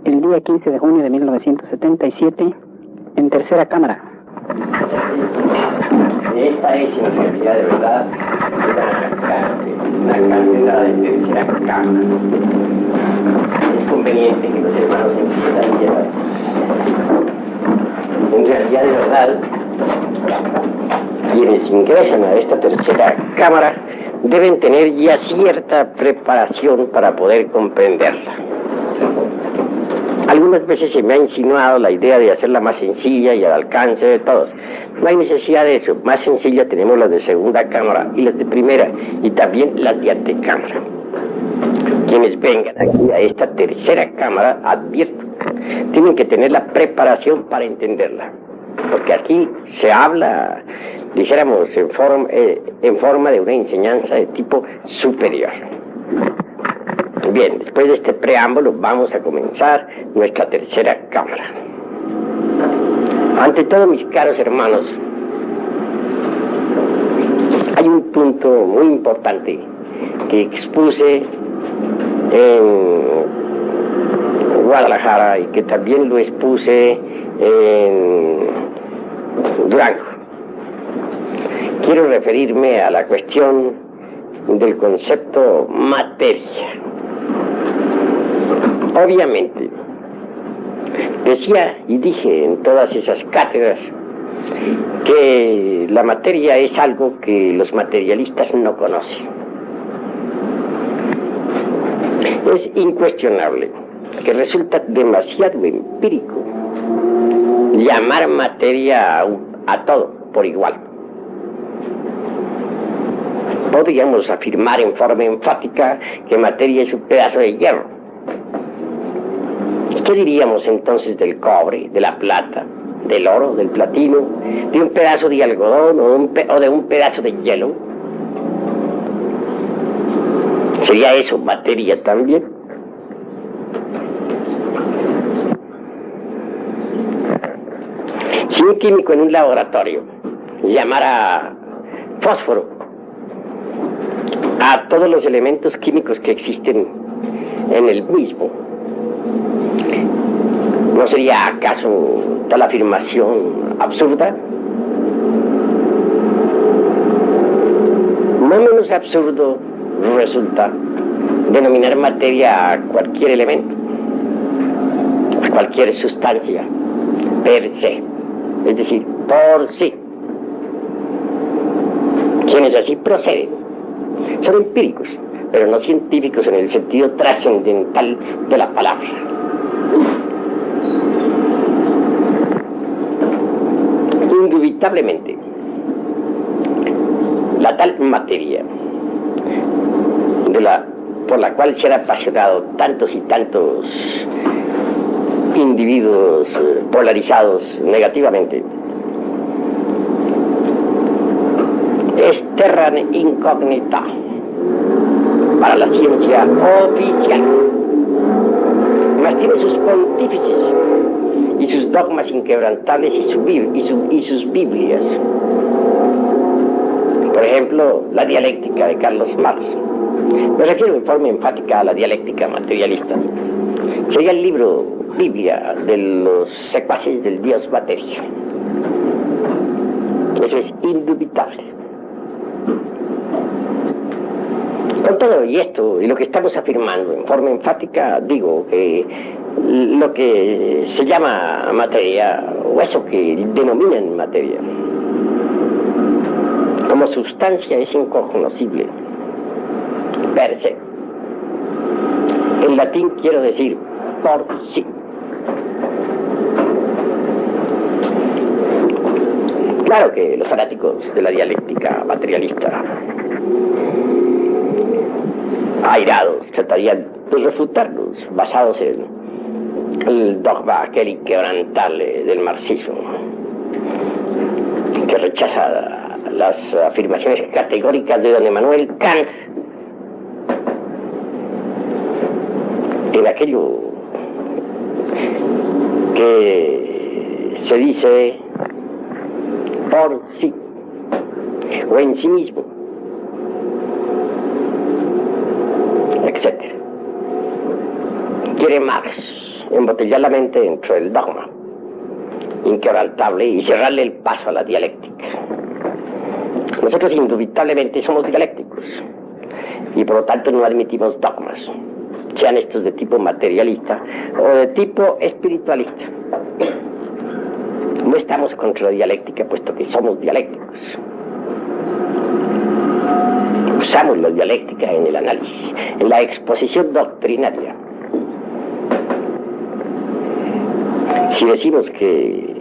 el día 15 de junio de 1977, en tercera cámara. Esta es en realidad de verdad una cátedra de tercera cámara. Es conveniente que los hermanos entiendan bien. En realidad de verdad, quienes ingresan a esta tercera cámara deben tener ya cierta preparación para poder comprenderla. Algunas veces se me ha insinuado la idea de hacerla más sencilla y al alcance de todos. No hay necesidad de eso. Más sencilla tenemos las de segunda cámara y las de primera, y también las de antecámara. Quienes vengan aquí a esta tercera cámara, advierto, tienen que tener la preparación para entenderla. Porque aquí se habla, dijéramos, en forma de una enseñanza de tipo superior. Bien, después de este preámbulo vamos a comenzar nuestra tercera cámara. Ante todo, mis caros hermanos, hay un punto muy importante que expuse en Guadalajara y que también lo expuse en Durango. Quiero referirme a la cuestión del concepto materia. Obviamente, decía y dije en todas esas cátedras que la materia es algo que los materialistas no conocen. Es incuestionable que resulta demasiado empírico llamar materia a todo por igual. Podríamos afirmar en forma enfática que materia es un pedazo de hierro. ¿Qué diríamos entonces del cobre, de la plata, del oro, del platino, de un pedazo de algodón o de un pedazo de hielo? ¿Sería eso materia también? Si un químico en un laboratorio llamara fósforo a todos los elementos químicos que existen en el mismo, ¿no sería acaso tal afirmación absurda? No menos absurdo resulta denominar materia a cualquier elemento, a cualquier sustancia, per se, es decir, por sí. Quienes así proceden son empíricos, pero no científicos en el sentido trascendental de la palabra. Indubitablemente, la tal materia por la cual se han apasionado tantos y tantos individuos polarizados negativamente es terra incognita para la ciencia oficial, mas tiene sus pontífices y sus dogmas inquebrantables y sus Biblias. Por ejemplo, la dialéctica de Carlos Marx. Me refiero en forma enfática a la dialéctica materialista. Sería el libro Biblia de los secuaces del dios materia. Eso es indubitable. Con todo y esto, y lo que estamos afirmando en forma enfática, digo que lo que se llama materia, o eso que denominan materia, como sustancia es incognoscible, per se. En latín quiero decir por sí. Claro que los fanáticos de la dialéctica materialista, airados, tratarían de refutarnos basados en el dogma aquel inquebrantable del marxismo, que rechaza las afirmaciones categóricas de don Emmanuel Kant en aquello que se dice por sí o en sí mismo, etc. Quiere Marx embotellar la mente dentro del dogma inquebrantable y cerrarle el paso a la dialéctica. Nosotros indubitablemente somos dialécticos y por lo tanto no admitimos dogmas, sean estos de tipo materialista o de tipo espiritualista. No estamos contra la dialéctica, puesto que somos dialécticos. Usamos la dialéctica en el análisis, en la exposición doctrinaria. Si decimos que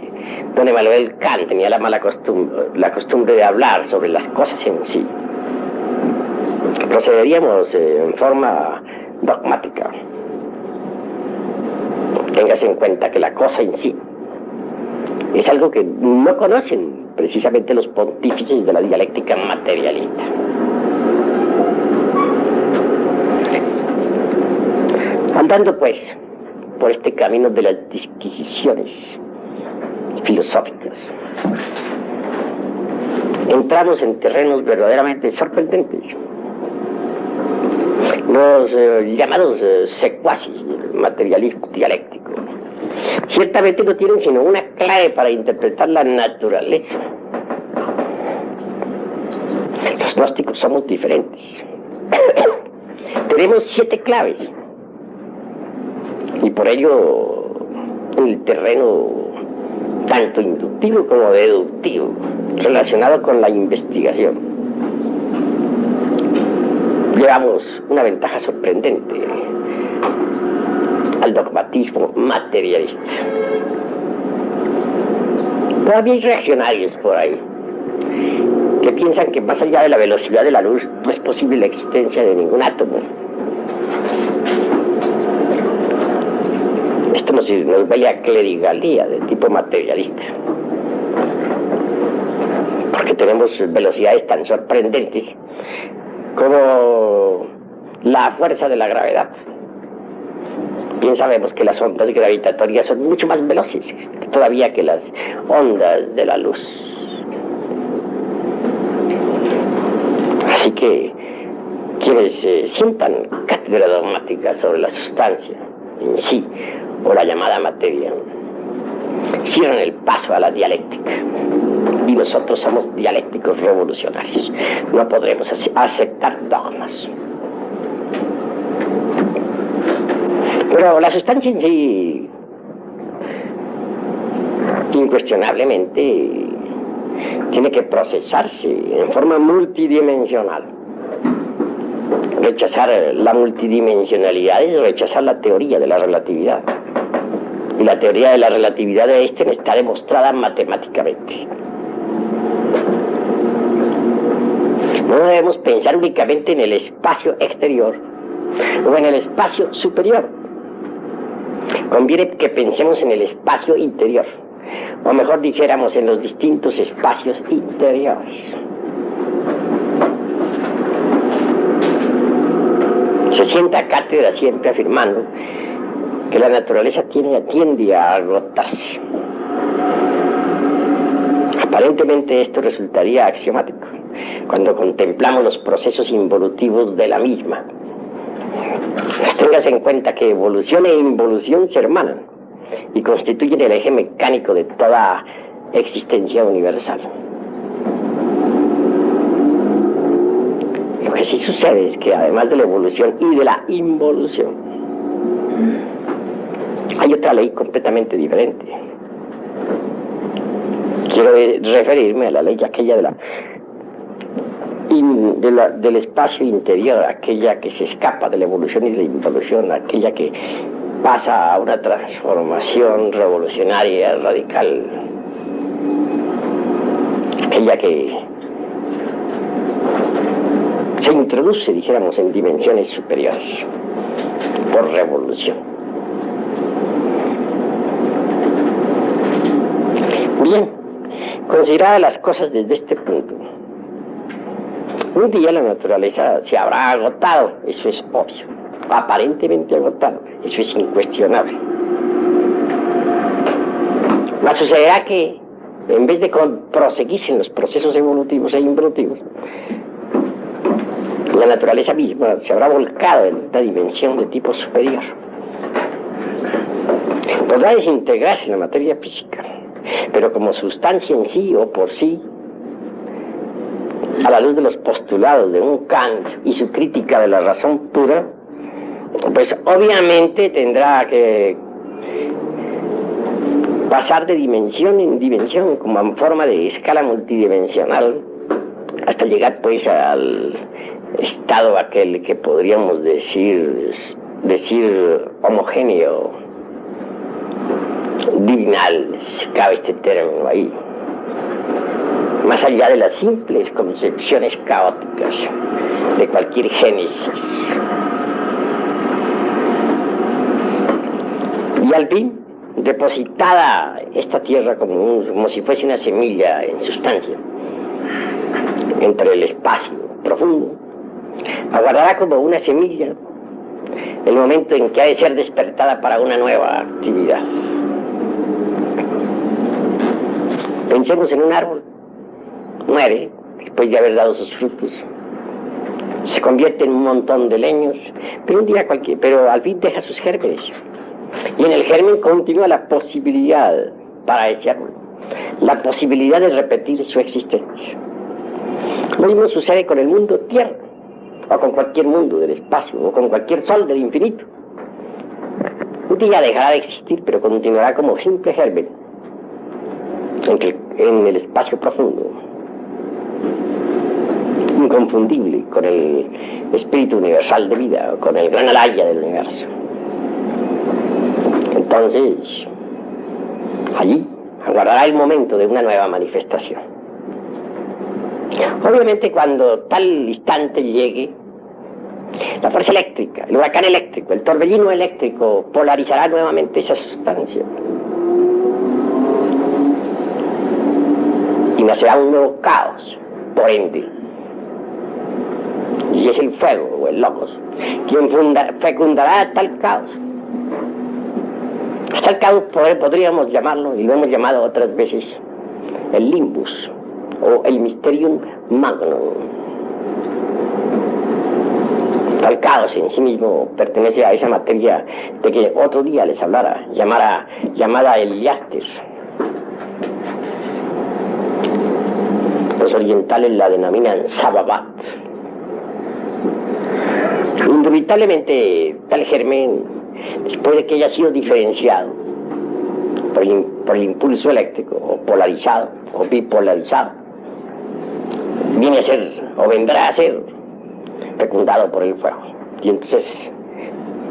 don Emmanuel Kant tenía la costumbre de hablar sobre las cosas en sí, procederíamos en forma dogmática. Téngase en cuenta que la cosa en sí es algo que no conocen precisamente los pontífices de la dialéctica materialista. Andando pues por este camino de las disquisiciones filosóficas, entramos en terrenos verdaderamente sorprendentes. Los llamados secuaces del materialismo dialéctico ciertamente no tienen sino una clave para interpretar la naturaleza. Los gnósticos somos diferentes. Tenemos 7 claves y por ello en el terreno tanto inductivo como deductivo relacionado con la investigación llevamos una ventaja sorprendente al dogmatismo materialista. Todavía hay reaccionarios por ahí que piensan que más allá de la velocidad de la luz no es posible la existencia de ningún átomo. Esto nos huele a clerigalía de tipo materialista, porque tenemos velocidades tan sorprendentes como la fuerza de la gravedad. Bien sabemos que las ondas gravitatorias son mucho más veloces todavía que las ondas de la luz. Así que quienes sientan cátedra dogmática sobre la sustancia en sí o la llamada materia cierran el paso a la dialéctica. Y nosotros somos dialécticos revolucionarios. No podremos aceptar dogmas. Pero la sustancia en sí, incuestionablemente, tiene que procesarse en forma multidimensional. Rechazar la multidimensionalidad es rechazar la teoría de la relatividad. Y la teoría de la relatividad de Einstein está demostrada matemáticamente. No debemos pensar únicamente en el espacio exterior o en el espacio superior. Conviene que pensemos en el espacio interior, o mejor dijéramos en los distintos espacios interiores. Se sienta cátedra siempre afirmando que la naturaleza tiende a agotarse. Aparentemente esto resultaría axiomático cuando contemplamos los procesos involutivos de la misma. Tengas en cuenta que evolución e involución se hermanan y constituyen el eje mecánico de toda existencia universal. Lo que sí sucede es que además de la evolución y de la involución, hay otra ley completamente diferente. Quiero referirme a la ley aquella del espacio interior, aquella que se escapa de la evolución y de la involución, aquella que pasa a una transformación revolucionaria, radical, aquella que se introduce, dijéramos, en dimensiones superiores por revolución. Bien, consideradas las cosas desde este punto, un día la naturaleza se habrá agotado, eso es obvio, aparentemente agotado, eso es incuestionable. Mas sucederá que, en vez de proseguirse en los procesos evolutivos e involutivos, la naturaleza misma se habrá volcado en una dimensión de tipo superior. podrá desintegrarse en la materia física, pero como sustancia en sí o por sí, a la luz de los postulados de un Kant y su crítica de la razón pura, pues obviamente tendrá que pasar de dimensión en dimensión, como en forma de escala multidimensional, hasta llegar pues al estado aquel que podríamos decir homogéneo, divinal, si cabe este término ahí, más allá de las simples concepciones caóticas de cualquier génesis. Y al fin, depositada esta tierra como si fuese una semilla en sustancia, entre el espacio profundo, aguardará como una semilla el momento en que ha de ser despertada para una nueva actividad. Pensemos en un árbol. Muere después de haber dado sus frutos, se convierte en un montón de leños, pero al fin deja sus gérmenes, y en el germen continúa la posibilidad para ese árbol, la posibilidad de repetir su existencia. Lo mismo sucede con el mundo tierra, o con cualquier mundo del espacio, o con cualquier sol del infinito. Un día dejará de existir, pero continuará como simple germen en el espacio profundo, inconfundible con el espíritu universal de vida, con el gran alaya del universo. Entonces, allí aguardará el momento de una nueva manifestación. Obviamente, cuando tal instante llegue, la fuerza eléctrica, el huracán eléctrico, el torbellino eléctrico polarizará nuevamente esa sustancia y nacerá un nuevo caos, por ende. Y es el fuego o el logos quien fecundará tal caos. Tal caos podríamos llamarlo, y lo hemos llamado otras veces, el limbus o el mysterium magnum. Tal caos en sí mismo pertenece a esa materia de que otro día les hablara, llamada el Yáster. Los orientales la denominan Sababat. Indubitablemente, tal germen, después de que haya sido diferenciado por el impulso eléctrico, o polarizado, o bipolarizado, viene a ser, o vendrá a ser, fecundado por el fuego. Y entonces,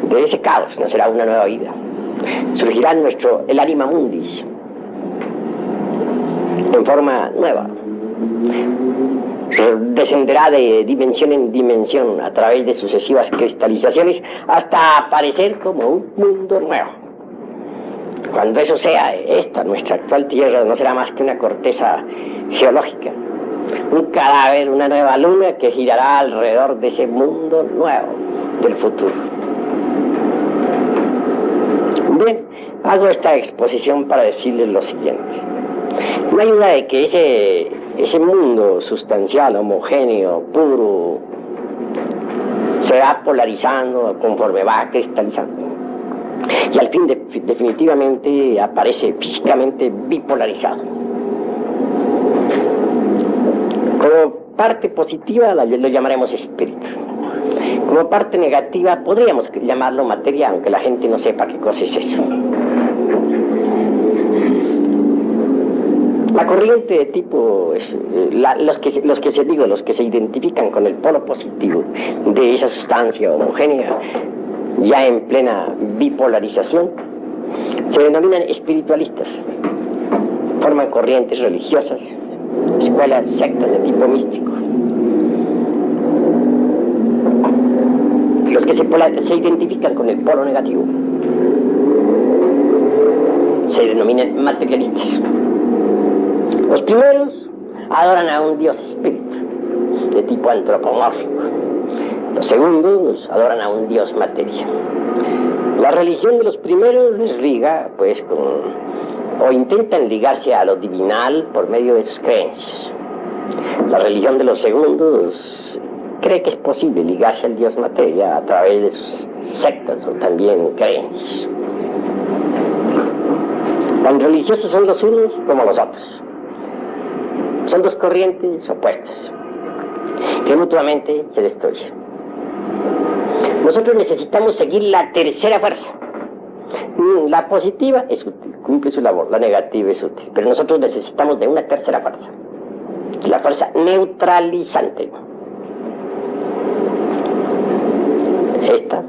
de ese caos nacerá una nueva vida. Surgirá el anima mundis, en forma nueva. Descenderá de dimensión en dimensión a través de sucesivas cristalizaciones hasta aparecer como un mundo nuevo. Cuando eso sea, nuestra actual Tierra no será más que una corteza geológica, un cadáver, una nueva luna que girará alrededor de ese mundo nuevo del futuro. Bien, hago esta exposición para decirles lo siguiente. No hay duda de que ese mundo sustancial, homogéneo, puro, se va polarizando conforme va cristalizando. Y al fin definitivamente aparece físicamente bipolarizado. Como parte positiva lo llamaremos espíritu. Como parte negativa podríamos llamarlo materia, aunque la gente no sepa qué cosa es eso. La corriente de tipo, los que se identifican con el polo positivo de esa sustancia homogénea, ya en plena bipolarización, se denominan espiritualistas. Forman corrientes religiosas, escuelas, sectas de tipo místico. Los que se identifican con el polo negativo se denominan materialistas. Los primeros adoran a un dios espíritu de tipo antropomórfico. Los segundos adoran a un dios materia. La religión de los primeros les liga, pues, o intentan ligarse a lo divinal por medio de sus creencias. La religión de los segundos cree que es posible ligarse al dios materia a través de sus sectas o también creencias. Tan religiosos son los unos como los otros. Son dos corrientes opuestas que mutuamente se destruyen. Nosotros necesitamos seguir la tercera fuerza. La positiva es útil, cumple su labor, la negativa es útil, pero nosotros necesitamos de una tercera fuerza, la fuerza neutralizante. Esta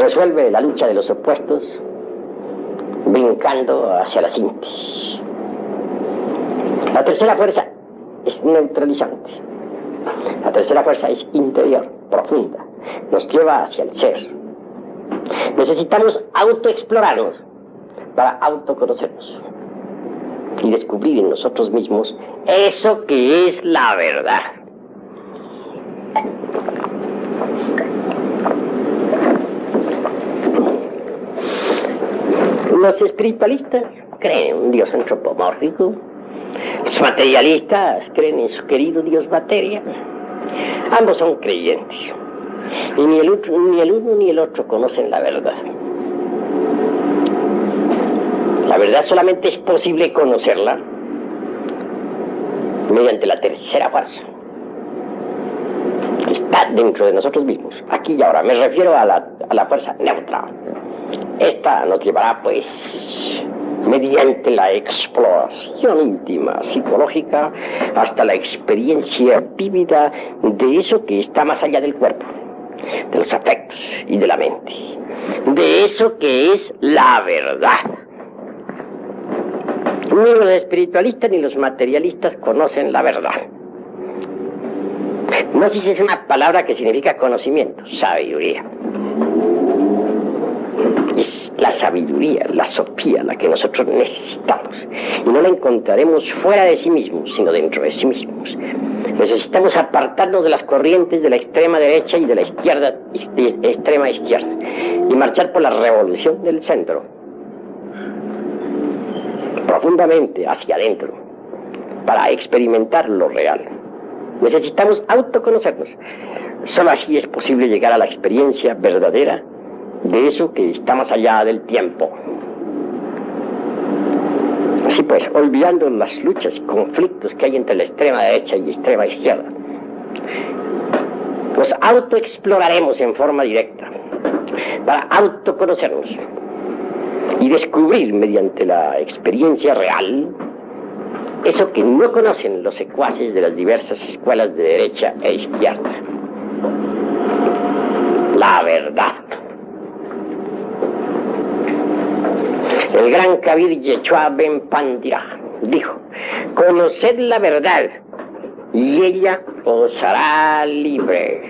resuelve la lucha de los opuestos brincando hacia la síntesis. La tercera fuerza es neutralizante. La tercera fuerza es interior, profunda, nos lleva hacia el ser. Necesitamos autoexplorarnos para autoconocernos y descubrir en nosotros mismos eso que es la verdad. Los espiritualistas creen en un Dios antropomórfico. Los materialistas creen en su querido Dios materia. Ambos son creyentes. Y ni el uno ni el otro conocen la verdad. La verdad solamente es posible conocerla mediante la tercera fuerza. Está dentro de nosotros mismos, aquí y ahora. Me refiero a la fuerza neutra. Esta nos llevará, pues, mediante la exploración íntima, psicológica, hasta la experiencia vívida de eso que está más allá del cuerpo, de los afectos y de la mente, de eso que es la verdad. Ni los espiritualistas ni los materialistas conocen la verdad. Gnosis es una palabra que significa conocimiento, sabiduría. Es la sabiduría, la sofía, la que nosotros necesitamos. Y no la encontraremos fuera de sí mismos, sino dentro de sí mismos. Necesitamos apartarnos de las corrientes de la extrema derecha y de la izquierda, extrema izquierda, y marchar por la revolución del centro, profundamente hacia adentro, para experimentar lo real. Necesitamos autoconocernos. Solo así es posible llegar a la experiencia verdadera de eso que está más allá del tiempo. Así pues, olvidando las luchas y conflictos que hay entre la extrema derecha y la extrema izquierda, nos autoexploraremos en forma directa para autoconocernos y descubrir mediante la experiencia real eso que no conocen los secuaces de las diversas escuelas de derecha e izquierda. La verdad. El gran Kabir Yeshua Ben Pandira dijo: conoced la verdad y ella os hará libres.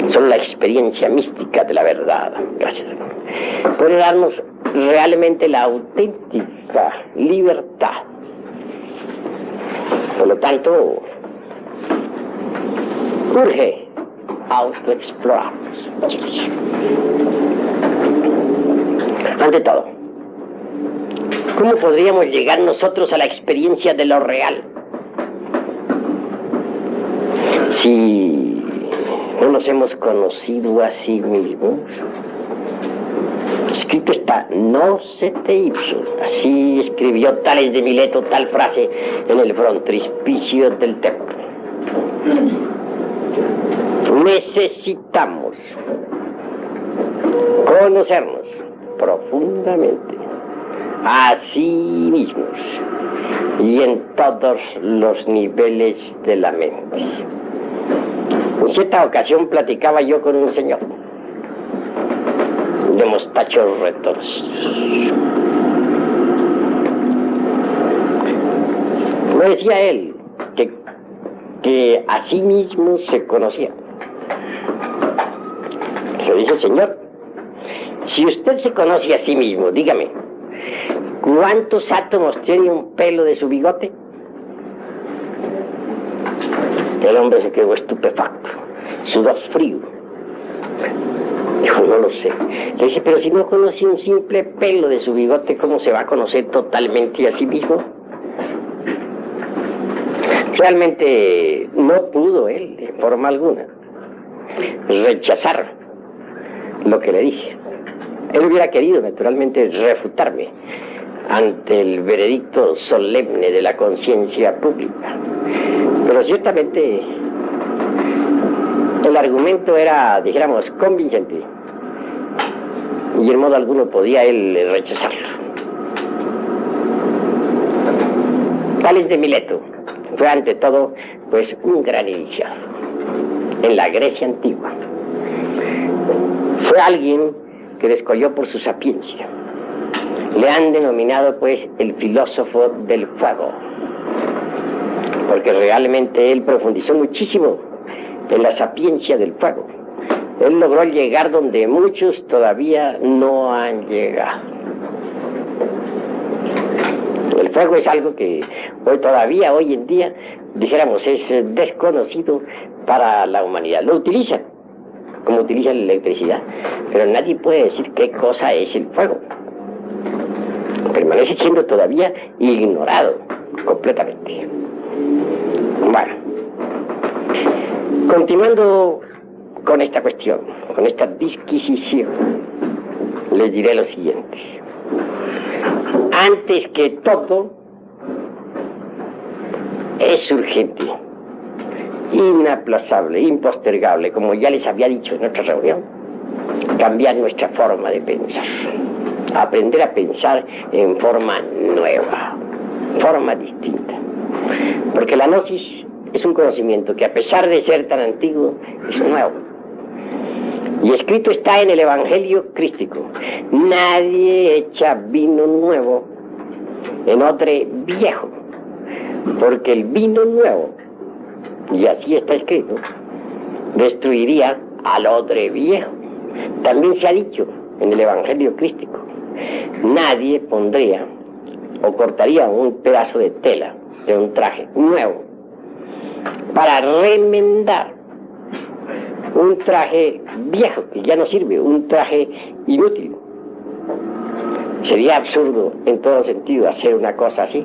Solo la experiencia mística de la verdad, gracias, puede darnos realmente la auténtica libertad. Por lo tanto, urge autoexplorarnos. Ante todo, ¿cómo podríamos llegar nosotros a la experiencia de lo real si no nos hemos conocido a sí mismos? Escrito está: no se te ipso. Así escribió Tales de Mileto tal frase en el frontispicio del templo. Necesitamos conocernos profundamente a sí mismos y en todos los niveles de la mente. En cierta ocasión platicaba yo con un señor de mostachos retorcidos. Me decía él que a sí mismo se conocía. Le dije: señor, si usted se conoce a sí mismo, dígame, ¿cuántos átomos tiene un pelo de su bigote? El hombre se quedó estupefacto, sudó frío. Dijo: no lo sé. Le dije: pero si no conoce un simple pelo de su bigote, ¿cómo se va a conocer totalmente a sí mismo? Realmente no pudo él, de forma alguna, rechazar lo que le dije. Él hubiera querido, naturalmente, refutarme ante el veredicto solemne de la conciencia pública. Pero ciertamente el argumento era, dijéramos, convincente, y en modo alguno podía él rechazarlo. Tales de Mileto fue ante todo, pues, un gran iniciado en la Grecia antigua. Fue alguien que descolló por su sapiencia. Le han denominado, pues, el filósofo del fuego, porque realmente él profundizó muchísimo en la sapiencia del fuego. Él logró llegar donde muchos todavía no han llegado. El fuego es algo que hoy en día, dijéramos, es desconocido para la humanidad. Lo utilizan, como utilizan la electricidad, pero nadie puede decir qué cosa es el fuego. Permanece siendo todavía ignorado completamente. Bueno, continuando con esta cuestión, con esta disquisición, les diré lo siguiente. Antes que todo, es urgente, inaplazable, impostergable, como ya les había dicho en otra reunión, cambiar nuestra forma de pensar, aprender a pensar en forma nueva, forma distinta. Porque la gnosis es un conocimiento que, a pesar de ser tan antiguo, es nuevo. Y escrito está en el Evangelio crístico: nadie echa vino nuevo en odre viejo, porque el vino nuevo, y así está escrito, destruiría al odre viejo. También se ha dicho en el Evangelio crístico: nadie pondría o cortaría un pedazo de tela de un traje nuevo para remendar un traje viejo que ya no sirve, un traje inútil. Sería absurdo en todo sentido hacer una cosa así.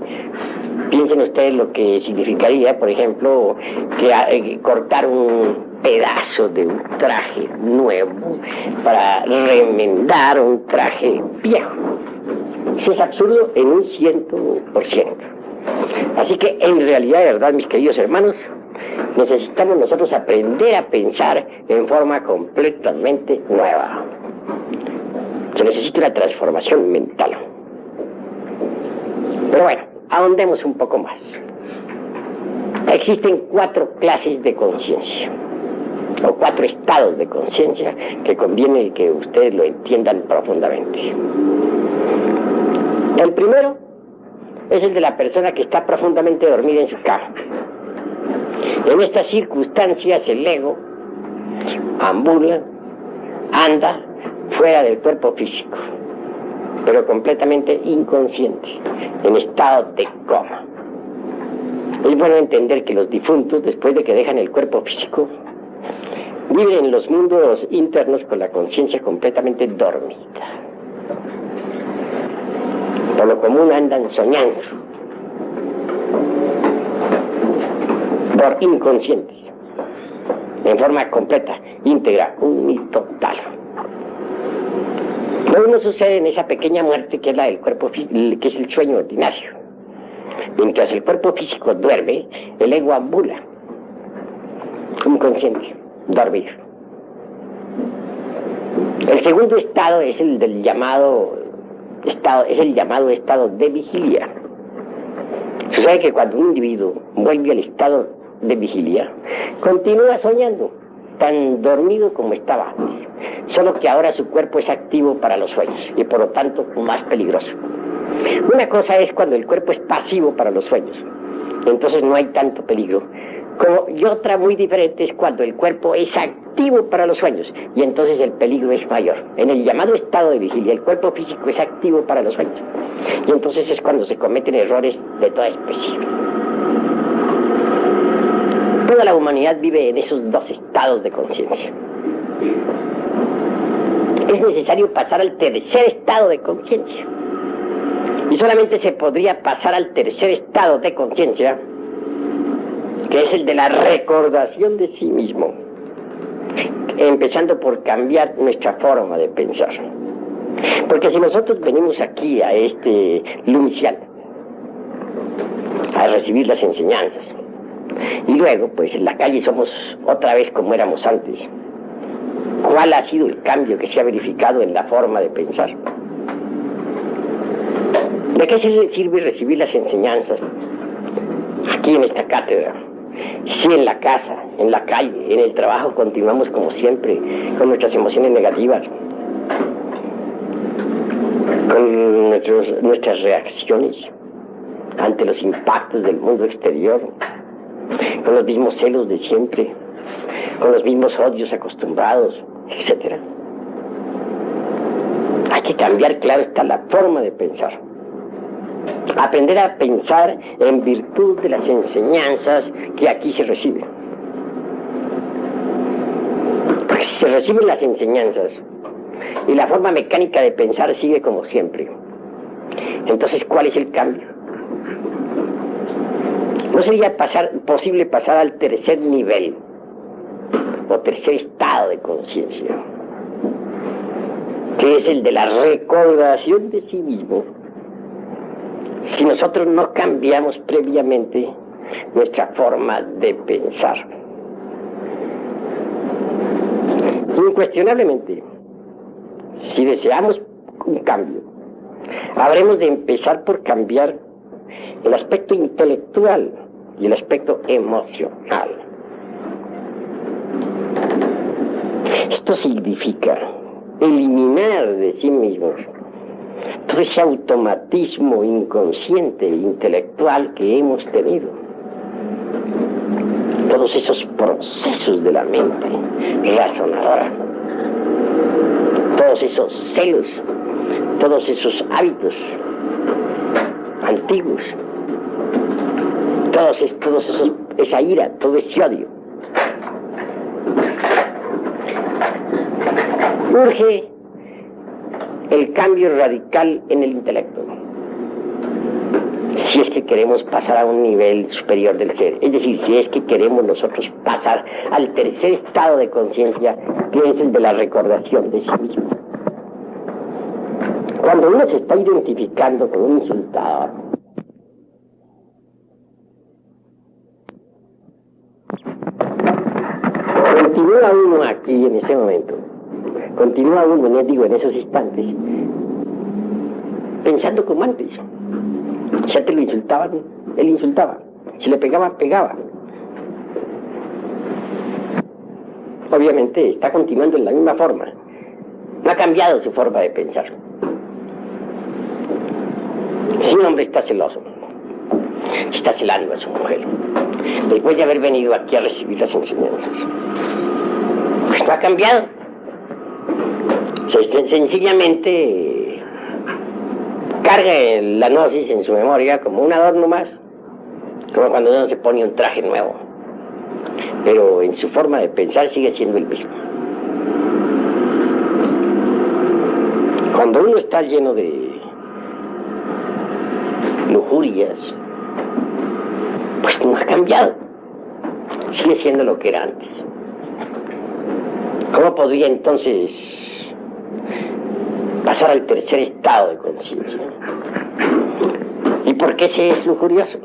Piensen ustedes lo que significaría, por ejemplo, que cortar un pedazo de un traje nuevo para remendar un traje viejo. Eso es absurdo en un 100%. Así que, en realidad, de verdad, mis queridos hermanos, necesitamos nosotros aprender a pensar en forma completamente nueva. Se necesita una transformación mental. Pero bueno, ahondemos un poco más. Existen 4 clases de conciencia, o 4 estados de conciencia que conviene que ustedes lo entiendan profundamente. El primero es el de la persona que está profundamente dormida en su cama. En estas circunstancias el ego ambula, anda fuera del cuerpo físico, pero completamente inconsciente, en estado de coma. Es bueno entender que los difuntos, después de que dejan el cuerpo físico, viven en los mundos internos con la conciencia completamente dormida. Por lo común andan soñando, por inconscientes, en forma completa, íntegra, unitotal. Lo mismo sucede en esa pequeña muerte que es la del cuerpo físico, que es el sueño ordinario. Mientras el cuerpo físico duerme, el ego ambula, inconsciente, dormido. El segundo estado es el del llamado estado de vigilia. Sucede que cuando un individuo vuelve al estado de vigilia, continúa soñando, tan dormido como estaba antes, solo que ahora su cuerpo es activo para los sueños y por lo tanto más peligroso. Una cosa es cuando el cuerpo es pasivo para los sueños, entonces no hay tanto peligro, y otra muy diferente es cuando el cuerpo es activo para los sueños y entonces el peligro es mayor. En el llamado estado de vigilia, el cuerpo físico es activo para los sueños y entonces es cuando se cometen errores de toda especie. Toda la humanidad vive en esos 2 estados de conciencia. Es necesario pasar al tercer estado de conciencia. Y solamente se podría pasar al tercer estado de conciencia, que es el de la recordación de sí mismo, empezando por cambiar nuestra forma de pensar. Porque si nosotros venimos aquí a este lumicial a recibir las enseñanzas y luego pues en la calle somos otra vez como éramos antes, ¿cuál ha sido el cambio que se ha verificado en la forma de pensar? ¿De qué sirve recibir las enseñanzas aquí en esta cátedra? Si en la casa, en la calle, en el trabajo continuamos como siempre con nuestras emociones negativas, con nuestras reacciones ante los impactos del mundo exterior, con los mismos celos de siempre, con los mismos odios acostumbrados, etc. Hay que cambiar, claro está, la forma de pensar. Aprender a pensar en virtud de las enseñanzas que aquí se reciben. Porque si se reciben las enseñanzas y la forma mecánica de pensar sigue como siempre, entonces ¿cuál es el cambio? ¿No sería posible pasar al tercer nivel o tercer estado de conciencia, que es el de la recordación de sí mismo, si nosotros no cambiamos previamente nuestra forma de pensar? Incuestionablemente, si deseamos un cambio, habremos de empezar por cambiar el aspecto intelectual y el aspecto emocional. Esto significa eliminar de sí mismos todo ese automatismo inconsciente e intelectual que hemos tenido, todos esos procesos de la mente razonadora, todos esos celos, todos esos hábitos antiguos, esa ira, todo ese odio. Urge el cambio radical en el intelecto, si es que queremos pasar a un nivel superior del ser, es decir, si es que queremos nosotros pasar al tercer estado de conciencia, que es el de la recordación de sí mismo. Cuando uno se está identificando con un insultador, continúa uno aquí en ese momento, continúa uno, en esos instantes, pensando como antes. Si antes lo insultaban, él insultaba. Si le pegaban, pegaba. Obviamente está continuando en la misma forma. No ha cambiado su forma de pensar. Si un hombre está celoso, está celando a su mujer, después de haber venido aquí a recibir las enseñanzas, pues no ha cambiado. Sencillamente carga la gnosis en su memoria como un adorno más, como cuando uno se pone un traje nuevo, pero en su forma de pensar sigue siendo el mismo. Cuando uno está lleno de lujurias, pues no ha cambiado, sigue siendo lo que era antes. ¿Cómo podría entonces pasar al tercer estado de conciencia? ¿Y por qué se es lujurioso?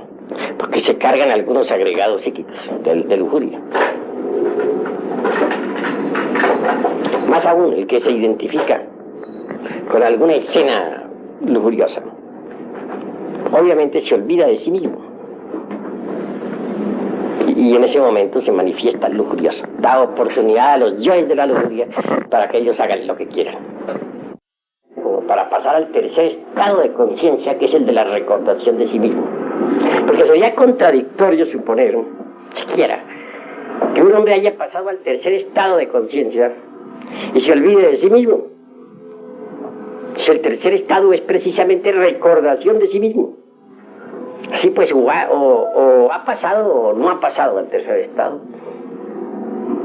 Porque se cargan algunos agregados psíquicos de lujuria. Más aún, el que se identifica con alguna escena lujuriosa, obviamente se olvida de sí mismo. Y en ese momento se manifiesta lujurioso. Da oportunidad a los yoes de la lujuria para que ellos hagan lo que quieran. Como para pasar al tercer estado de conciencia, que es el de la recordación de sí mismo. Porque sería contradictorio suponer, siquiera, que un hombre haya pasado al tercer estado de conciencia y se olvide de sí mismo. Si el tercer estado es precisamente recordación de sí mismo. Así pues, o ha pasado o no ha pasado al tercer estado.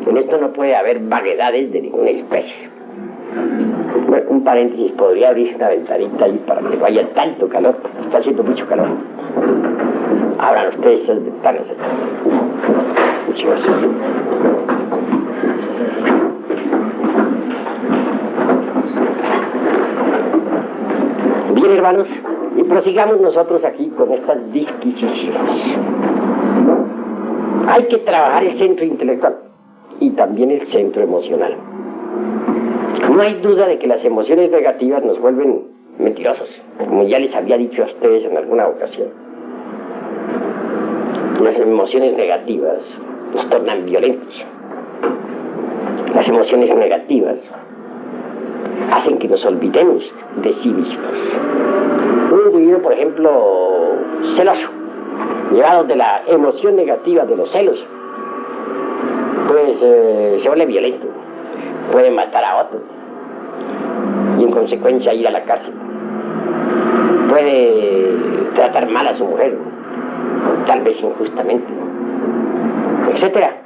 En esto no puede haber vaguedades de ninguna especie. Bueno, un paréntesis, podría abrir una ventanita ahí para que no haya tanto calor. Está haciendo mucho calor. Abran ustedes esas ventanas. Muchas gracias. Bien, hermanos, y prosigamos nosotros aquí con estas disquisiciones. Hay que trabajar el centro intelectual y también el centro emocional. No hay duda de que las emociones negativas nos vuelven mentirosos, como ya les había dicho a ustedes en alguna ocasión. Las emociones negativas nos tornan violentos. Las emociones negativas hacen que nos olvidemos de sí mismos. Un individuo, por ejemplo, celoso, llevado de la emoción negativa de los celos, pues se vuelve violento, puede matar a otro y en consecuencia ir a la cárcel, puede tratar mal a su mujer, tal vez injustamente, etcétera.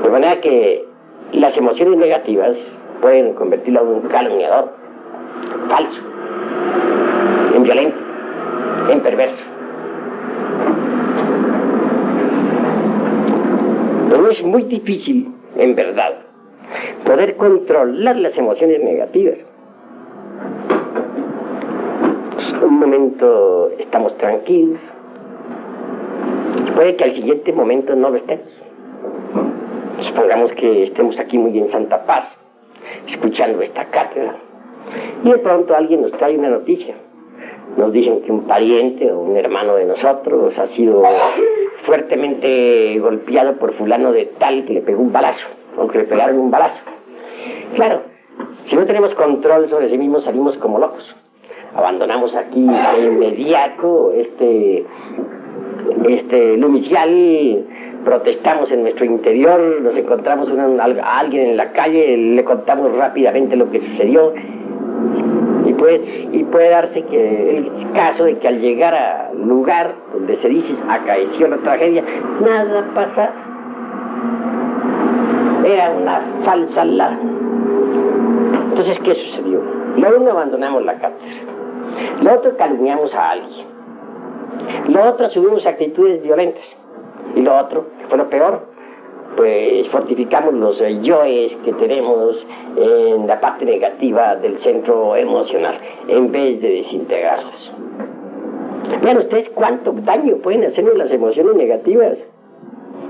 De manera que las emociones negativas pueden convertirlo en un calumniador, falso, en violento, en perverso. Pero es muy difícil, en verdad, poder controlar las emociones negativas. Un momento estamos tranquilos, puede que al siguiente momento no lo estemos. Supongamos que estemos aquí muy en santa paz, escuchando esta cátedra, y de pronto alguien nos trae una noticia. Nos dicen que un pariente o un hermano de nosotros ha sido fuertemente golpeado por fulano de tal que le pegó un balazo, o que le pegaron un balazo. Claro, si no tenemos control sobre sí mismos, salimos como locos. Abandonamos aquí de inmediato lumicial, protestamos en nuestro interior, nos encontramos a alguien en la calle, le contamos rápidamente lo que sucedió, y puede darse que el caso de que al llegar al lugar donde se dice acaeció la tragedia, nada pasa, era una falsa alarma. Entonces, ¿qué sucedió? Lo uno, abandonamos la cátedra, lo otro, calumniamos a alguien, lo otro, asumimos actitudes violentas, y lo otro, que fue lo peor, pues fortificamos los yoes que tenemos en la parte negativa del centro emocional, en vez de desintegrarlos. Vean ustedes cuánto daño pueden hacernos las emociones negativas.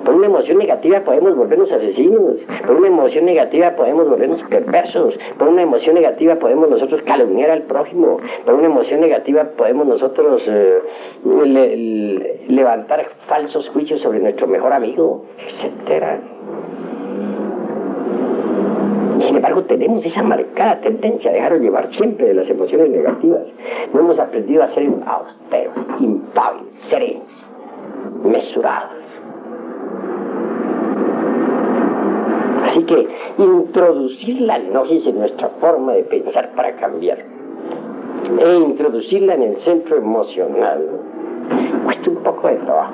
Por una emoción negativa podemos volvernos asesinos, por una emoción negativa podemos volvernos perversos, por una emoción negativa podemos nosotros calumniar al prójimo, por una emoción negativa podemos nosotros levantar falsos juicios sobre nuestro mejor amigo, etcétera. Sin embargo, tenemos esa marcada tendencia a dejarnos llevar siempre de las emociones negativas. No hemos aprendido a ser austeros, impávidos, serenos, mesurados. Así que introducir la gnosis en nuestra forma de pensar para cambiar, e introducirla en el centro emocional, cuesta un poco de trabajo.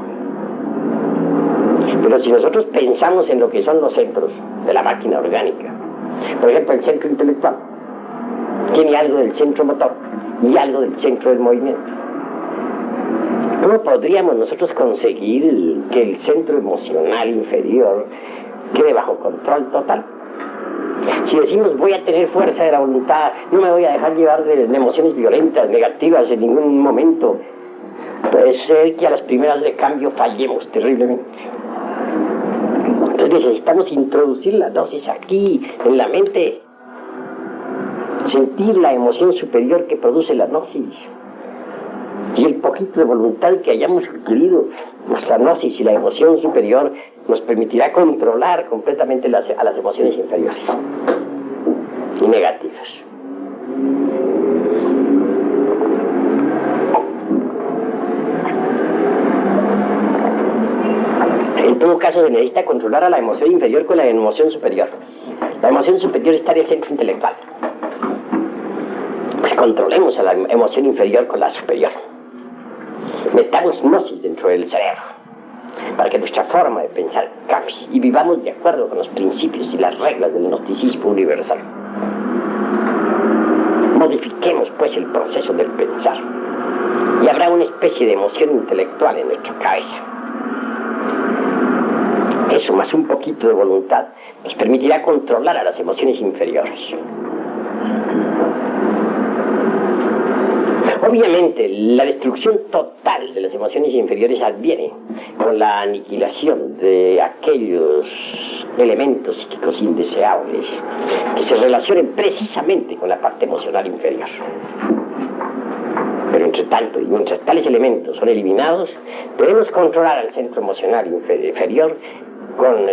Pero si nosotros pensamos en lo que son los centros de la máquina orgánica, por ejemplo, el centro intelectual tiene algo del centro motor y algo del centro del movimiento. ¿Cómo podríamos nosotros conseguir que el centro emocional inferior quede bajo control total? Si decimos voy a tener fuerza de la voluntad, no me voy a dejar llevar de emociones violentas, negativas en ningún momento, puede ser que a las primeras de cambio fallemos terriblemente. Entonces necesitamos introducir la dosis aquí, en la mente, sentir la emoción superior que produce la gnosis, y el poquito de voluntad que hayamos adquirido, nuestra gnosis y la emoción superior nos permitirá controlar completamente a las emociones inferiores y negativas. En todo caso, se necesita controlar a la emoción inferior con la emoción superior. La emoción superior está en el centro intelectual. Pues controlemos a la emoción inferior con la superior. Metamos gnosis dentro del cerebro para que nuestra forma de pensar cambie y vivamos de acuerdo con los principios y las reglas del gnosticismo universal. Modifiquemos pues el proceso del pensar y habrá una especie de emoción intelectual en nuestra cabeza. Eso, más un poquito de voluntad, nos permitirá controlar a las emociones inferiores. Obviamente, la destrucción total de las emociones inferiores adviene con la aniquilación de aquellos elementos psíquicos indeseables que se relacionen precisamente con la parte emocional inferior. Pero entre tanto, y mientras tales elementos son eliminados, debemos controlar al centro emocional inferior con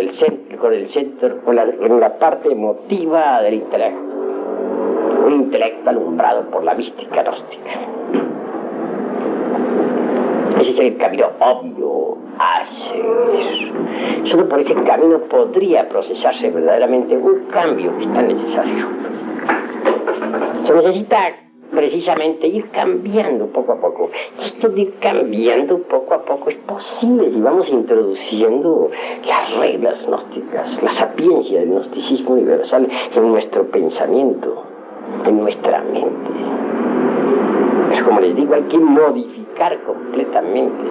la parte emotiva del intelecto. Un intelecto alumbrado por la mística gnóstica. Ese es el camino obvio hacia eso. Solo por ese camino podría procesarse verdaderamente un cambio que es tan necesario. Se necesita precisamente ir cambiando poco a poco. Esto de ir cambiando poco a poco es posible si vamos introduciendo las reglas gnósticas, la sapiencia del gnosticismo universal en nuestro pensamiento, en nuestra mente. Pero como les digo, hay que modificar completamente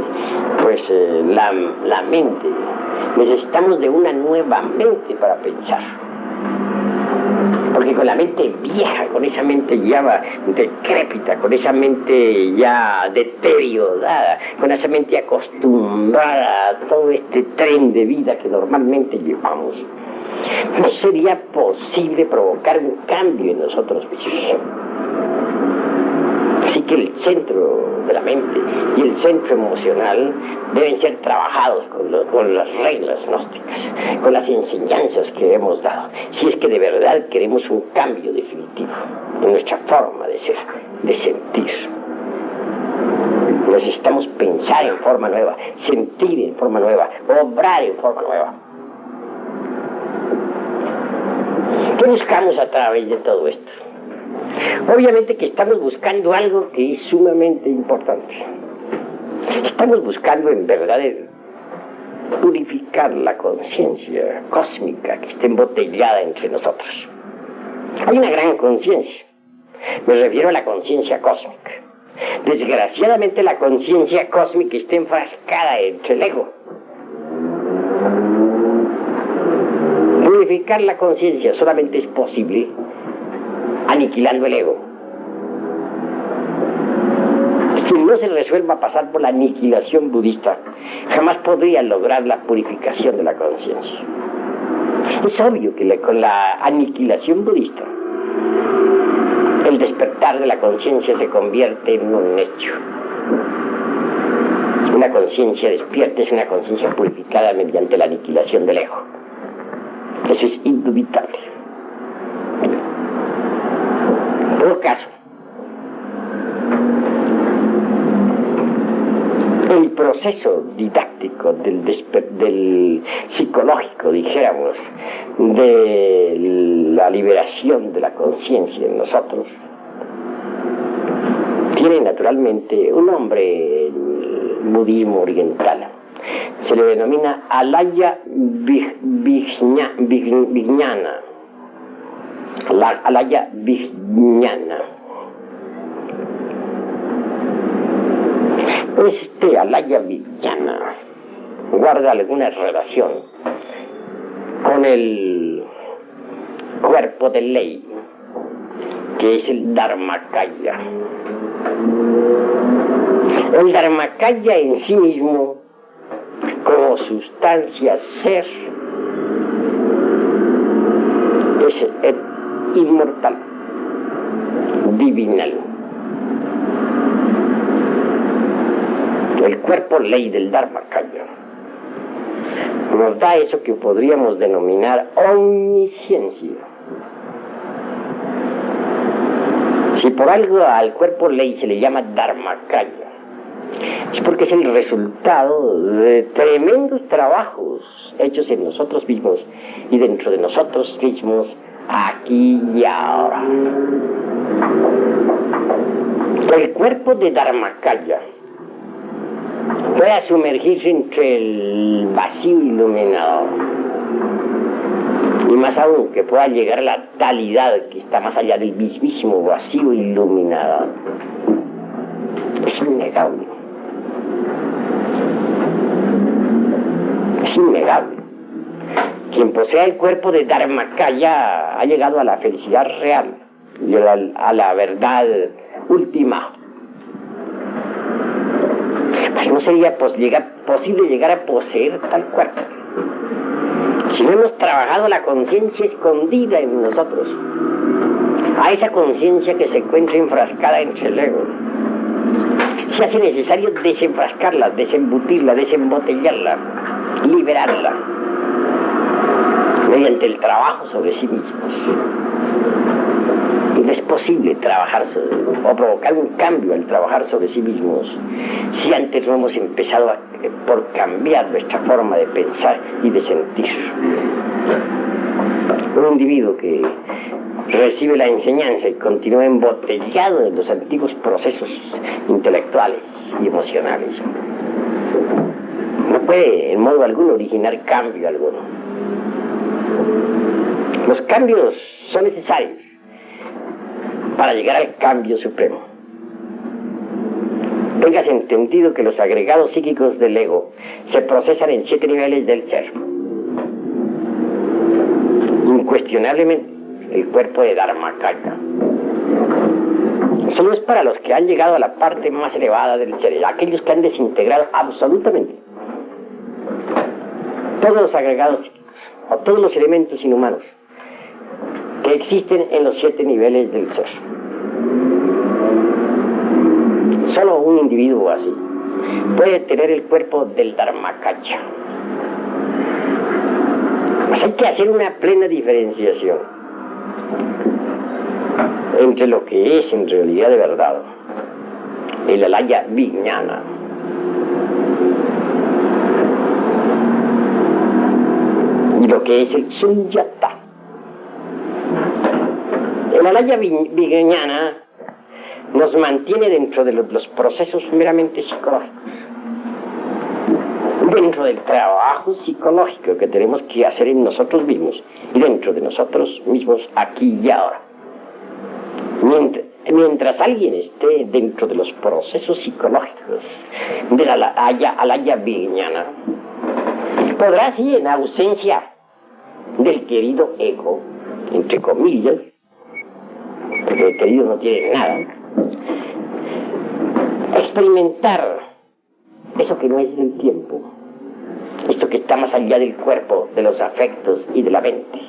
pues la mente. Necesitamos de una nueva mente para pensar. Porque con la mente vieja, con esa mente ya decrépita, con esa mente ya deteriorada, con esa mente acostumbrada a todo este tren de vida que normalmente llevamos, no sería posible provocar un cambio en nosotros mismos. Así que el centro de la mente y el centro emocional deben ser trabajados con las reglas gnósticas, con las enseñanzas que hemos dado, si es que de verdad queremos un cambio definitivo en nuestra forma de ser, de sentir. Necesitamos pensar en forma nueva, sentir en forma nueva, obrar en forma nueva. ¿Qué buscamos a través de todo esto? Obviamente que estamos buscando algo que es sumamente importante. Estamos buscando en verdad purificar la conciencia cósmica que está embotellada entre nosotros. Hay una gran conciencia. Me refiero a la conciencia cósmica. Desgraciadamente la conciencia cósmica está enfrascada entre el ego. Purificar la conciencia solamente es posible aniquilando el ego. Si no se resuelva pasar por la aniquilación budista, jamás podría lograr la purificación de la conciencia. Es obvio que con la aniquilación budista, el despertar de la conciencia se convierte en un hecho. Una conciencia despierta es una conciencia purificada mediante la aniquilación del ego. Eso es indubitable. En todo caso, el proceso didáctico del psicológico, dijéramos, de la liberación de la conciencia en nosotros, tiene naturalmente un nombre en el budismo oriental. Se le denomina Alaya Vijnana. Alaya Vijnana. Este Alaya Vijnana guarda alguna relación con el cuerpo de ley, que es el Dharmakaya. El Dharmakaya en sí mismo, como sustancia ser, es inmortal, divinal. El cuerpo ley del Dharmakaya nos da eso que podríamos denominar omnisciencia. Si por algo al cuerpo ley se le llama Dharmakaya, es porque es el resultado de tremendos trabajos hechos en nosotros mismos y dentro de nosotros mismos, aquí y ahora. El cuerpo de Dharmakaya pueda sumergirse entre el vacío iluminador, y más aún que pueda llegar a la talidad que está más allá del mismísimo vacío iluminador. Es innegable. Es innegable. Quien posea el cuerpo de Dharmakaya ha llegado a la felicidad real y a la verdad última. No sería posible llegar a poseer tal cuerpo si no hemos trabajado la conciencia escondida en nosotros, a esa conciencia que se encuentra enfrascada entre el ego. Se hace necesario desenfrascarla, desembutirla, desembotellarla, liberarla, mediante el trabajo sobre sí mismos. No es posible trabajar o provocar un cambio al trabajar sobre sí mismos si antes no hemos empezado por cambiar nuestra forma de pensar y de sentir. Un individuo que recibe la enseñanza y continúa embotellado en los antiguos procesos intelectuales y emocionales no puede en modo alguno originar cambio alguno. Los cambios son necesarios para llegar al cambio supremo. Tengas entendido que los agregados psíquicos del ego se procesan en 7 niveles del ser. Incuestionablemente, el cuerpo de Dharmakaya solo es para los que han llegado a la parte más elevada del ser, aquellos que han desintegrado absolutamente todos los agregados psíquicos o todos los elementos inhumanos que existen en los 7 niveles del ser. Solo un individuo así puede tener el cuerpo del Dharmakaya. Pues hay que hacer una plena diferenciación entre lo que es en realidad de verdad el alaya vijnana y lo que es el sunyata. El alaya vijnana nos mantiene dentro de los procesos meramente psicológicos, dentro del trabajo psicológico que tenemos que hacer en nosotros mismos y dentro de nosotros mismos aquí y ahora. Mientras alguien esté dentro de los procesos psicológicos de la alaya vijnana, podrá así, en ausencia del querido ego, entre comillas, porque el querido no tiene nada, experimentar eso que no es del tiempo, esto que está más allá del cuerpo, de los afectos y de la mente,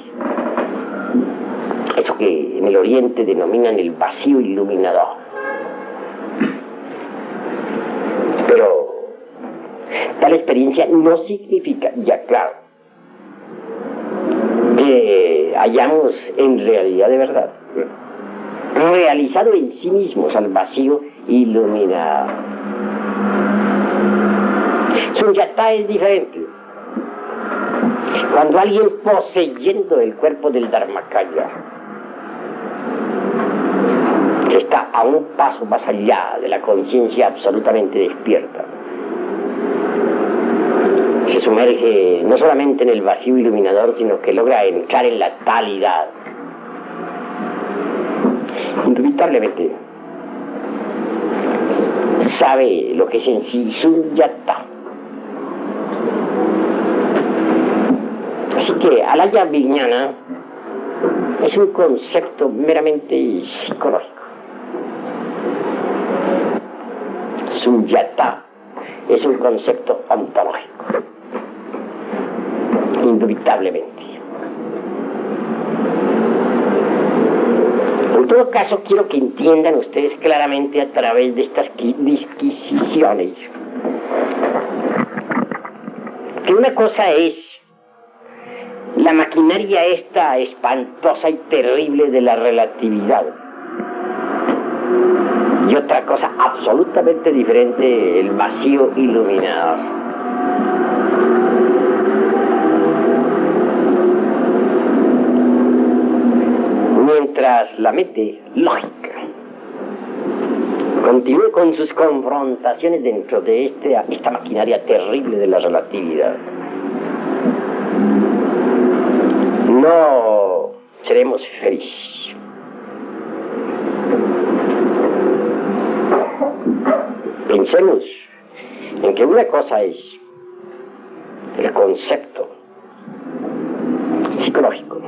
eso que en el oriente denominan el vacío iluminador. Pero tal experiencia no significa, ya claro, que hayamos en realidad de verdad realizado en sí mismos al vacío iluminado. Sunyata es diferente. Cuando alguien poseyendo el cuerpo del Dharmakaya está a un paso más allá de la conciencia absolutamente despierta, se sumerge no solamente en el vacío iluminador, sino que logra entrar en la talidad. Indubitablemente sabe lo que es en sí sunyata. Así que alaya vijnana es un concepto meramente psicológico. Sunyata es un concepto ontológico, indubitablemente. En todo caso, quiero que entiendan ustedes claramente a través de estas disquisiciones que una cosa es la maquinaria esta espantosa y terrible de la relatividad y otra cosa absolutamente diferente, el vacío iluminador. Mientras la mente lógica continúe con sus confrontaciones dentro de esta maquinaria terrible de la relatividad, no seremos felices. Pensemos en que una cosa es el concepto psicológico,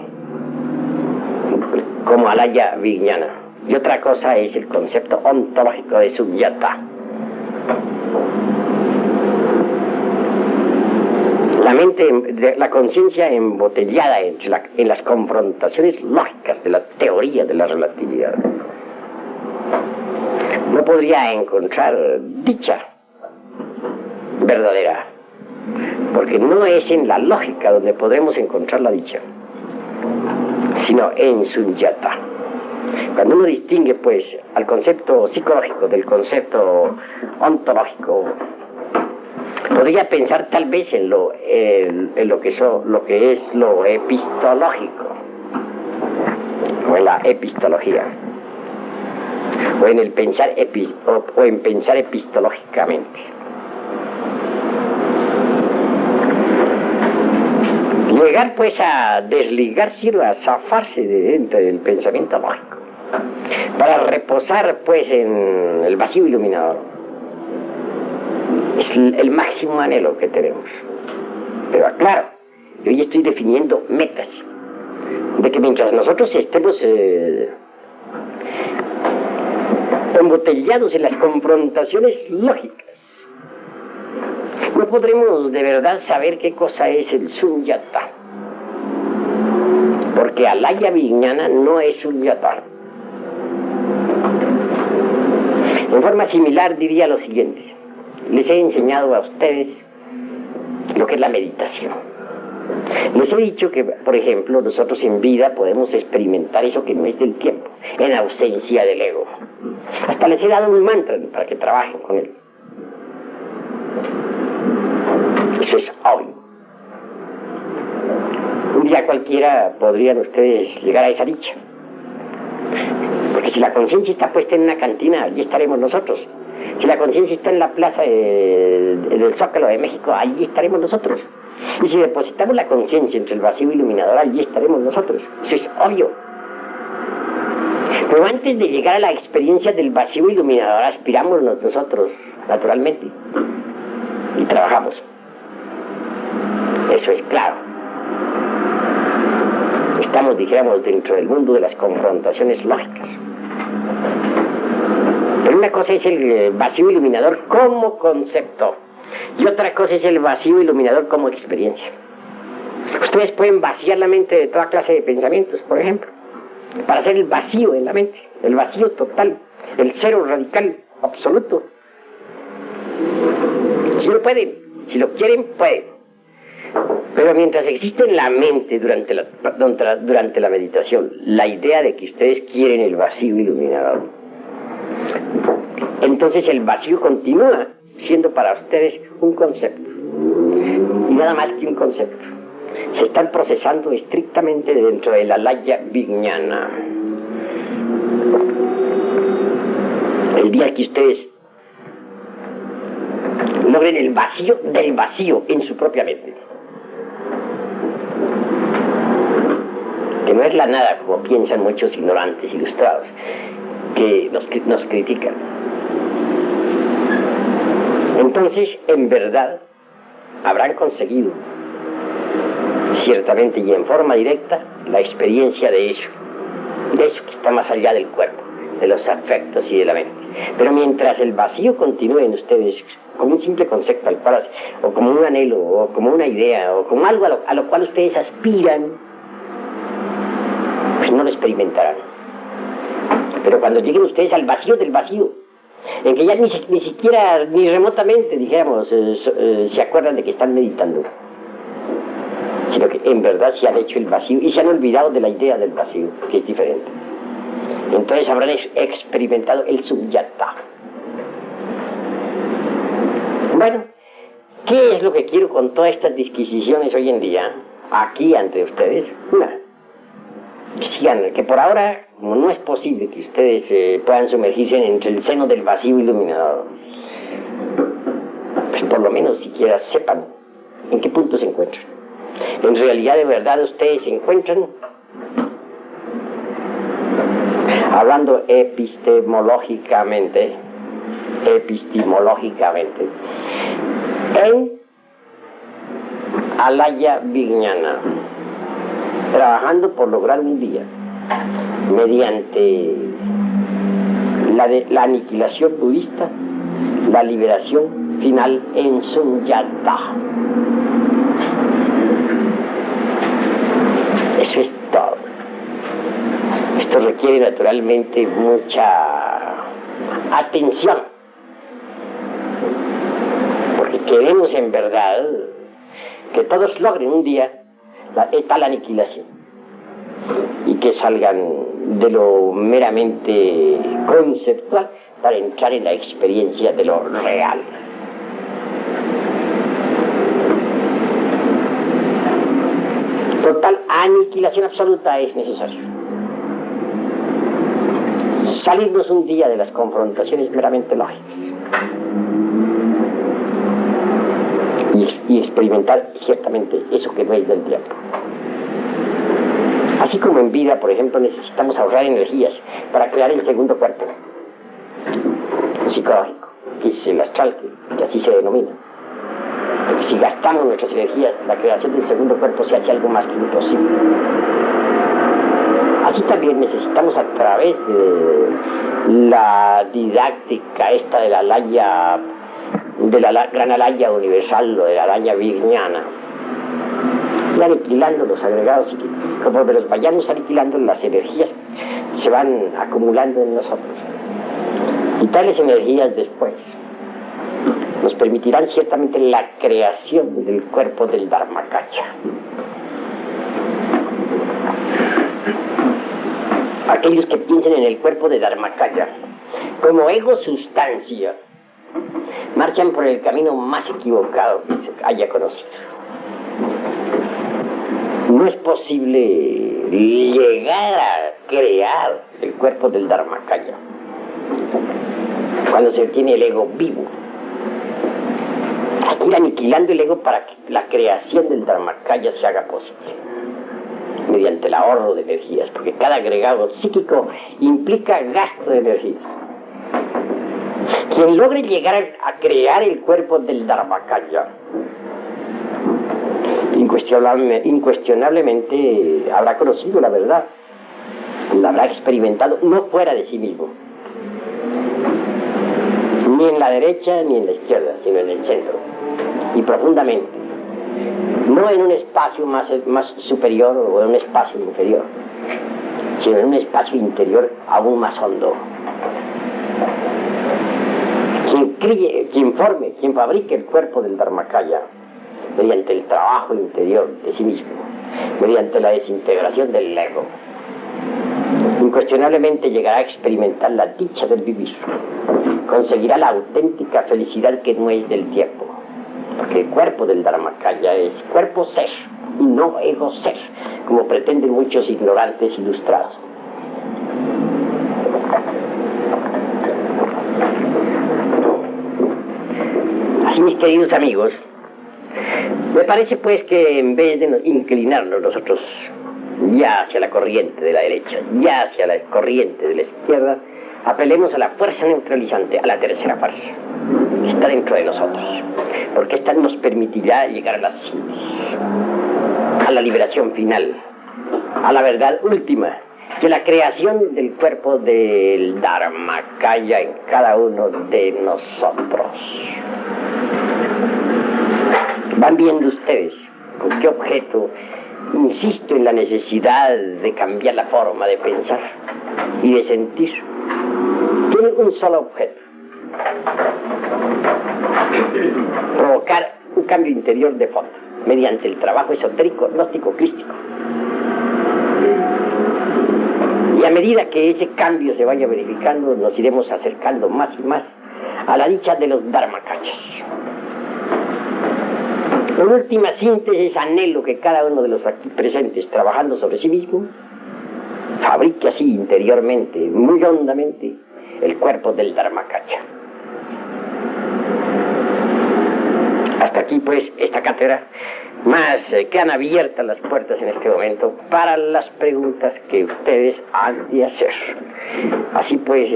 como alaya vijnana, y otra cosa es el concepto ontológico de sunyata. La mente, la conciencia embotellada en las confrontaciones lógicas de la teoría de la relatividad, no podría encontrar dicha verdadera, porque no es en la lógica donde podremos encontrar la dicha, sino en sunyata. Cuando uno distingue, pues, al concepto psicológico del concepto ontológico, podría pensar tal vez en lo que es lo epistológico, o en la epistología, o en el pensar en pensar epistológicamente. Llegar pues a desligarse, a zafarse de dentro del pensamiento lógico, para reposar pues en el vacío iluminador, es el máximo anhelo que tenemos. Pero claro, yo ya estoy definiendo metas, de que mientras nosotros estemos embotellados en las confrontaciones lógicas, no podremos de verdad saber qué cosa es el sunyata, porque alaya vijnana no es sunyata. En forma similar diría lo siguiente: les he enseñado a ustedes lo que es la meditación. Les he dicho que, por ejemplo, nosotros en vida podemos experimentar eso que no es del tiempo, en ausencia del ego. Hasta les he dado un mantra para que trabajen con él. Eso es obvio. Un día cualquiera podrían ustedes llegar a esa dicha. Porque si la conciencia está puesta en una cantina, allí estaremos nosotros. Si la conciencia está en la plaza del Zócalo de México, allí estaremos nosotros. Y si depositamos la conciencia entre el vacío iluminador, allí estaremos nosotros. Eso es obvio. Pero antes de llegar a la experiencia del vacío iluminador, aspiramos nosotros, naturalmente, y trabajamos. Eso es claro. Estamos, dijéramos, dentro del mundo de las confrontaciones lógicas. Pero una cosa es el vacío iluminador como concepto, y otra cosa es el vacío iluminador como experiencia. Ustedes pueden vaciar la mente de toda clase de pensamientos, por ejemplo, para hacer el vacío en la mente, el vacío total, el cero radical, absoluto. Si lo pueden, si lo quieren, pueden. Pero mientras existe en la mente durante la meditación la idea de que ustedes quieren el vacío iluminador, entonces el vacío continúa siendo para ustedes un concepto, y nada más que un concepto. Se están procesando estrictamente dentro de la alaya vijnana. El día que ustedes logren el vacío del vacío en su propia mente, que no es la nada como piensan muchos ignorantes ilustrados que nos critican, entonces en verdad habrán conseguido ciertamente y en forma directa la experiencia de eso que está más allá del cuerpo, de los afectos y de la mente. Pero mientras el vacío continúe en ustedes como un simple concepto al cual, o como un anhelo, o como una idea, o como algo a lo cual ustedes aspiran, pues no lo experimentarán. Pero cuando lleguen ustedes al vacío del vacío, en que ya ni siquiera, ni remotamente, dijéramos, se acuerdan de que están meditando, sino que en verdad se han hecho el vacío y se han olvidado de la idea del vacío, que es diferente. Entonces habrán experimentado el sunyata. Bueno, ¿qué es lo que quiero con todas estas disquisiciones hoy en día, aquí ante ustedes? Que por ahora, como no es posible que ustedes puedan sumergirse entre el seno del vacío iluminador, pues por lo menos siquiera sepan en qué punto se encuentran. En realidad, de verdad, ustedes se encuentran, hablando epistemológicamente, en alaya vijnana, trabajando por lograr un día, mediante la aniquilación budista, la liberación final en sunyata. Esto requiere naturalmente mucha atención, porque queremos en verdad que todos logren un día tal aniquilación y que salgan de lo meramente conceptual para entrar en la experiencia de lo real. Total aniquilación absoluta es necesario. Salirnos un día de las confrontaciones meramente lógicas y experimentar ciertamente eso que no es del tiempo. Así como en vida, por ejemplo, necesitamos ahorrar energías para crear el segundo cuerpo psicológico, que es el astral, que así se denomina. Porque si gastamos nuestras energías, la creación del segundo cuerpo se hace algo más que imposible. Así también necesitamos, a través de la didáctica esta de la alaya, de la gran alaya universal o de la alaya virginiana, y aniquilando los agregados psíquicos. Conforme los vayamos aniquilando, las energías se van acumulando en nosotros. Y tales energías después nos permitirán ciertamente la creación del cuerpo del Dharmakaya. Aquellos que piensen en el cuerpo de Dharmakaya como ego sustancia marchan por el camino más equivocado que se haya conocido. No es posible llegar a crear el cuerpo del Dharmakaya cuando se tiene el ego vivo. Hay que ir aniquilando el ego para que la creación del Dharmakaya se haga posible, mediante el ahorro de energías, porque cada agregado psíquico implica gasto de energías. Quien logre llegar a crear el cuerpo del Dharmakaya, incuestionablemente habrá conocido la verdad, la habrá experimentado no fuera de sí mismo, ni en la derecha ni en la izquierda, sino en el centro, y profundamente, no en un espacio más superior o en un espacio inferior, sino en un espacio interior aún más hondo. Quien críe, quien forme, quien fabrique el cuerpo del Dharmakaya mediante el trabajo interior de sí mismo, mediante la desintegración del ego, incuestionablemente llegará a experimentar la dicha del vivir, conseguirá la auténtica felicidad que no es del tiempo, porque el cuerpo del Dharmakaya es cuerpo ser y no ego ser, como pretenden muchos ignorantes ilustrados. Así, mis queridos amigos, me parece pues que en vez de inclinarnos nosotros ya hacia la corriente de la derecha, ya hacia la corriente de la izquierda, apelemos a la fuerza neutralizante, a la tercera fuerza, que está dentro de nosotros, porque esta nos permitirá llegar a la síntesis, a la liberación final, a la verdad última, que la creación del cuerpo del Dharmakaya en cada uno de nosotros. Van viendo ustedes con qué objeto insisto en la necesidad de cambiar la forma de pensar y de sentir. Tiene un solo objeto: provocar un cambio interior de fondo mediante el trabajo esotérico, gnóstico, crístico. Y a medida que ese cambio se vaya verificando, nos iremos acercando más y más a la dicha de los Dharmakayas. En última síntesis, anhelo que cada uno de los aquí presentes, trabajando sobre sí mismo, fabrique así interiormente, muy hondamente, el cuerpo del Dharmakaya. Hasta aquí pues esta cátedra, más quedan abiertas las puertas en este momento para las preguntas que ustedes han de hacer. Así pues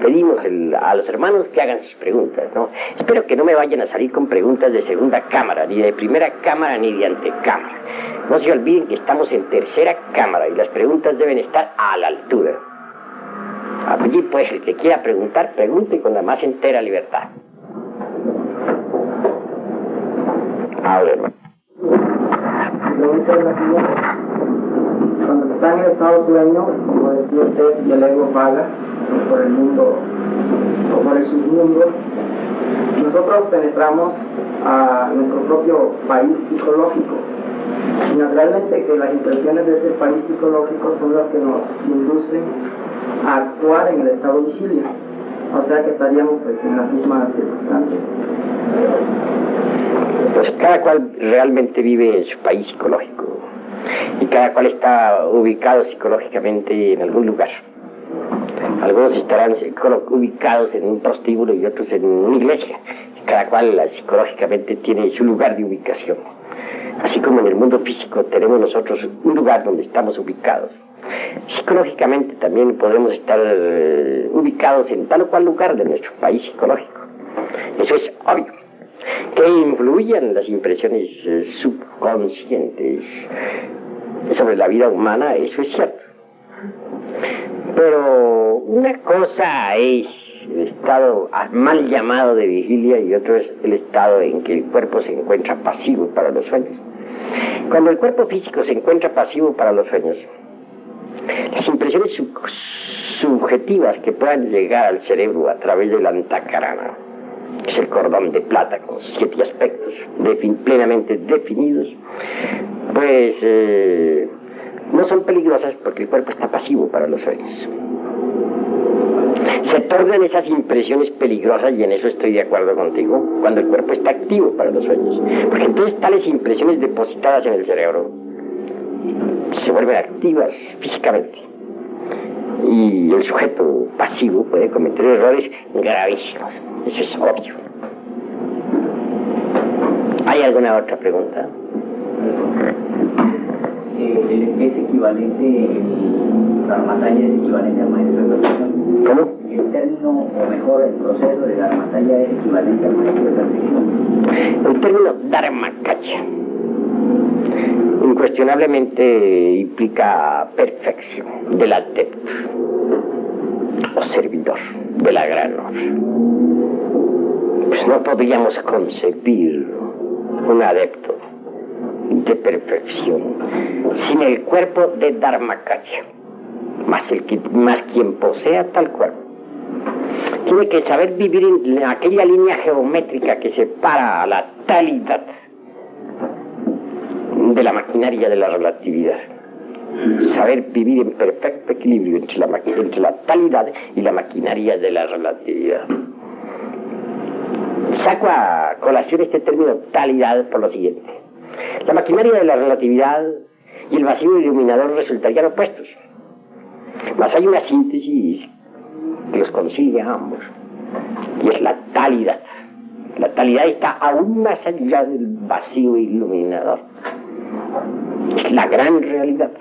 pedimos a los hermanos que hagan sus preguntas, ¿no? Espero que no me vayan a salir con preguntas de segunda cámara, ni de primera cámara, ni de antecámara. No se olviden que estamos en tercera cámara y las preguntas deben estar a la altura. Allí pues el que quiera preguntar, pregunte con la más entera libertad. A ver, hermano. Cuando se está en el estado sueño, como decía usted, y el ego vaga por el mundo o por el submundo, nosotros penetramos a nuestro propio país psicológico. Y naturalmente que las impresiones de ese país psicológico son las que nos inducen a actuar en el estado de vigilia. O sea que estaríamos pues en las mismas circunstancias. Pues cada cual realmente vive en su país psicológico y cada cual está ubicado psicológicamente en algún lugar. Algunos estarán ubicados en un prostíbulo y otros en una iglesia. Cada cual psicológicamente tiene su lugar de ubicación. Así como en el mundo físico tenemos nosotros un lugar donde estamos ubicados. Psicológicamente también podemos estar ubicados en tal o cual lugar de nuestro país psicológico. Eso es obvio. Que influyan las impresiones subconscientes sobre la vida humana, eso es cierto. Pero una cosa es el estado mal llamado de vigilia y otro es el estado en que el cuerpo se encuentra pasivo para los sueños. Cuando el cuerpo físico se encuentra pasivo para los sueños, las impresiones subjetivas que puedan llegar al cerebro a través del antacarana, que es el cordón de plata con 7 aspectos plenamente definidos, pues no son peligrosas porque el cuerpo está pasivo para los sueños. Se tornan esas impresiones peligrosas, y en eso estoy de acuerdo contigo, cuando el cuerpo está activo para los sueños. Porque entonces tales impresiones depositadas en el cerebro se vuelven activas físicamente. Y el sujeto pasivo puede cometer errores gravísimos. Eso es obvio. ¿Hay alguna otra pregunta? ¿Es equivalente, la batalla es equivalente al maestro de perfección? ¿Cómo? El término, o mejor, el proceso de dharmakaya es equivalente al maestro de perfección. El término dharmakaya incuestionablemente implica perfección del adepto o servidor de la gran orden. Pues no podríamos concebir un adepto de perfección sin el cuerpo de dharmakaya, más quien posea tal cuerpo. Tiene que saber vivir en aquella línea geométrica que separa a la talidad de la maquinaria de la relatividad. Saber vivir en perfecto equilibrio entre la talidad y la maquinaria de la relatividad. Saco a colación este término talidad por lo siguiente. La maquinaria de la relatividad y el vacío iluminador resultarían opuestos. Mas hay una síntesis que los concilia a ambos, y es la talidad. La talidad está aún más allá del vacío iluminador. Es la gran realidad.